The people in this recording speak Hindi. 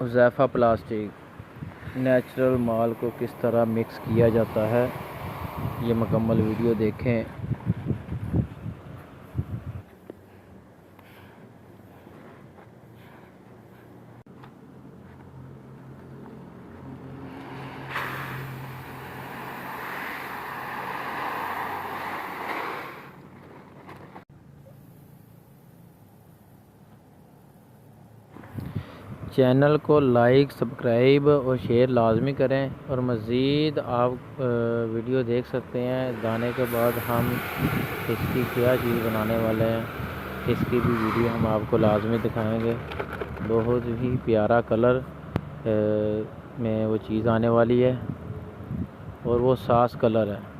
हुज़ैफ़ा प्लास्टिक नेचुरल माल को किस तरह मिक्स किया जाता है, ये मुकम्मल वीडियो देखें। चैनल को लाइक, सब्सक्राइब और शेयर लाजमी करें। और मज़ीद आप वीडियो देख सकते हैं। दाने के बाद हम इसकी क्या चीज़ बनाने वाले हैं, इसकी भी वीडियो हम आपको लाजमी दिखाएंगे। बहुत ही प्यारा कलर में वो चीज़ आने वाली है और वो सास कलर है।